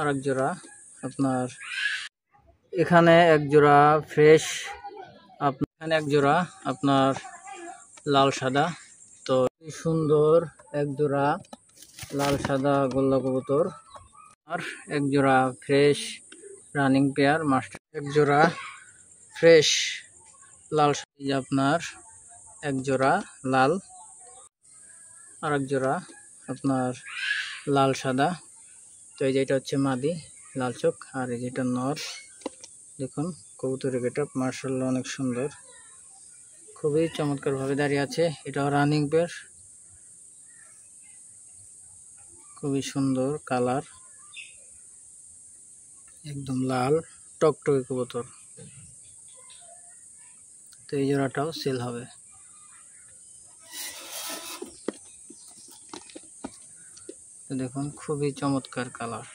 আর এক জোড়া আপনার এখানে এক জোড়া ফ্রেশ, এখানে এক জোড়া আপনার লাল সাদা। তো সুন্দর এক জোড়া লাল সাদা গোল্লা কবুতর আর এক জোড়া ফ্রেশ রানিং পেয়ার মাস্টার, এক জোড়া ফ্রেশ লাল আপনার এক জোড়া লাল আর এক জোড়া আপনার লাল সাদা। তো এই যেটা হচ্ছে মাদি লাল চোখ আর এই যেটা নর। দেখুন কবুতরের গেটআপ মাশাআল্লাহ অনেক সুন্দর, খুবই চমৎকার ভাবে দাঁড়িয়ে আছে। এটাও রানিং পেয়ার, খুবই সুন্দর কালার, একদম লাল টকটকে কবুতর। তো এই জোড়াটাও সেল হবে। তো দেখুন খুবই চমৎকার কালার।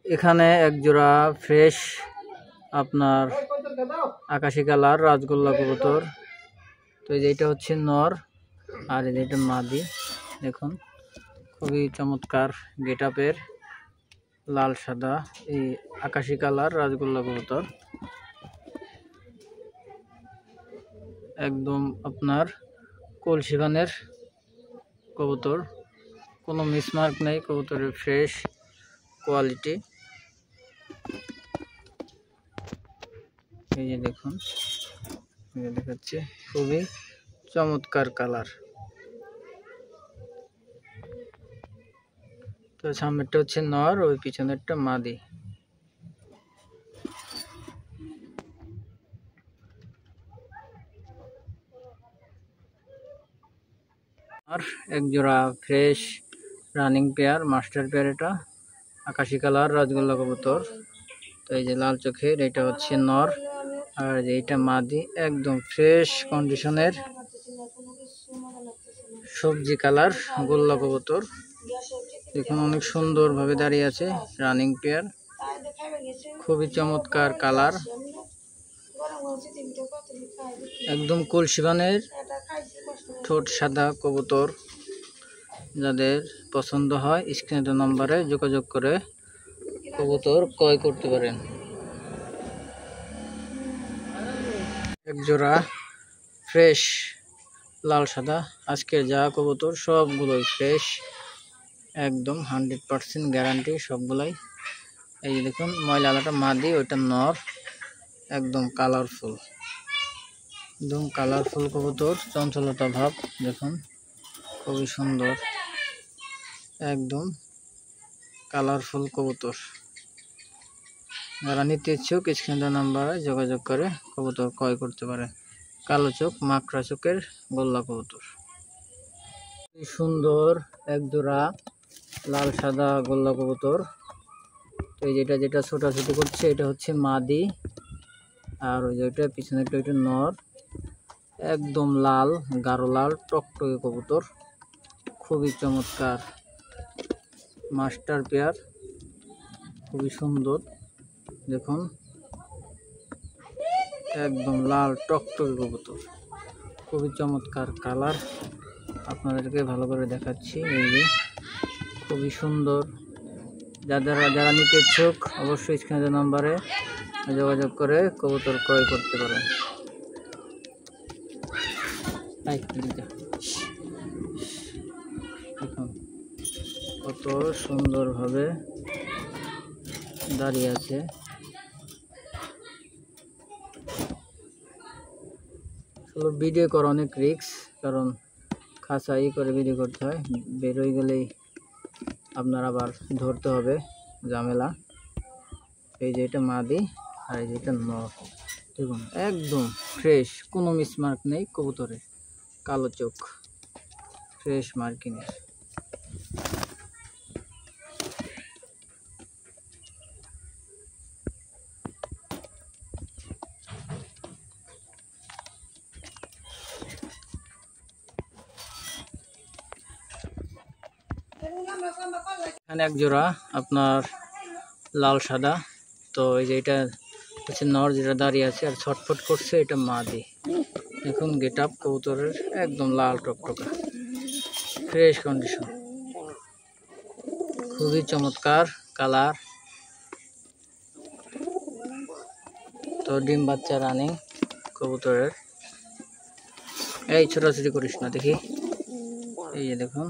এখানে এক জোড়া ফ্রেশ আপনার আকাশি কালার রাজগোল্লা কবুতর। তো এইটা হচ্ছে নর আর এটা মাদি। দেখুন খুবই চমৎকার গেটআপের লাল সাদা এই আকাশি কালার রাজগোল্লা কবুতর, একদম আপনার কলসিবানের কবুতর, কোনো মিসমার্ক নেই, কবুতরের ফ্রেশ কোয়ালিটি। এই যে দেখুন দেখাচ্ছে খুবই চমৎকার কালার। তো সামনেরটা হচ্ছে নর, ওই পিছনেরটা মাদি। আর এক জোড়া fresh running pair master pair, এটা আকাশি কালার রাজগোল্লা কবুতর। তো এই যে লাল চোখের এটা হচ্ছে নর আর এইটা মাদি, একদম ফ্রেশ কন্ডিশনের সবজি কালার গোল্লা কবুতর। দেখুন অনেক সুন্দর ভাবে দাঁড়িয়ে আছে, রানিং পেয়ার, খুবই চমৎকার কালার, একদম কলসিবানের ঠোঁট সাদা কবুতর। যাদের পছন্দ হয় স্ক্রিনে নম্বরে যোগাযোগ করে কবুতর ক্রয় করতে পারেন। এক জোড়া ফ্রেশ লাল সাদা, আজকের যা কবুতর সবগুলোই ফ্রেশ, একদম 100% গ্যারান্টি সবগুলাই। এই যে দেখুন ময়লা আলাটা মাদি, ওইটা নর, একদম কালারফুল, একদম কালারফুল কবুতর, চঞ্চলতা ভাব। দেখুন খুবই সুন্দর, একদম কালারফুল কবুতর। যারা নিতে ইচ্ছুক স্ক্রিনে নাম্বারে যোগাযোগ করে কবুতর ক্রয় করতে পারে। কালো চোখ মাকড়া চোখের গোল্লা কবুতর, সুন্দর এক জোড়া লাল সাদা গোল্লা কবুতর। তো এই যেটা ছোটাছুটি করছে এটা হচ্ছে মাদি আর ওই যেটা পিছনেরটা ওইটা নর, একদম লাল গাঢ় লাল টকটকে কবুতর, খুবই চমৎকার মাস্টার পেয়ার, খুবই সুন্দর। দেখুন একদম লাল টকটকে কবুতর, খুবই চমৎকার কালার, আপনাদেরকে ভালো করে দেখাচ্ছি। এই যে খুবই সুন্দর, যারা নিতে ইচ্ছুক অবশ্যই স্ক্রিনে নম্বরে যোগাযোগ করে কবুতর ক্রয় করতে পারেন। দেখুন কত সুন্দরভাবে দাঁড়িয়ে আছে। ভিডিও করা অনেক রিস্ক, কারণ খাঁচাই করে ভিডিও করতে হয়, বেরোয় গেলেই আপনার আবার ধরতে হবে, ঝামেলা। এই যে এটা মাদি আর এই যে এটা নর। দেখুন একদম ফ্রেশ, কোনো মিসমার্ক নেই কবুতরে, কালো চোখ, ফ্রেশ মার্কিনের। এখানে এক জোড়া আপনার লাল সাদা। তো এই যে এটা হচ্ছে নর যেটা দাঁড়িয়ে আছে আর ছটফট করছে, এটা মাদি। দেখুন গেট আপ কবুতরের একদম লাল টকটকা ফ্রেশ কন্ডিশন, খুবই চমৎকার কালার। তো ডিম বাচ্চা রানিং কবুতরের। এই ছোটাছুটি করিস না দেখি, এই যে দেখুন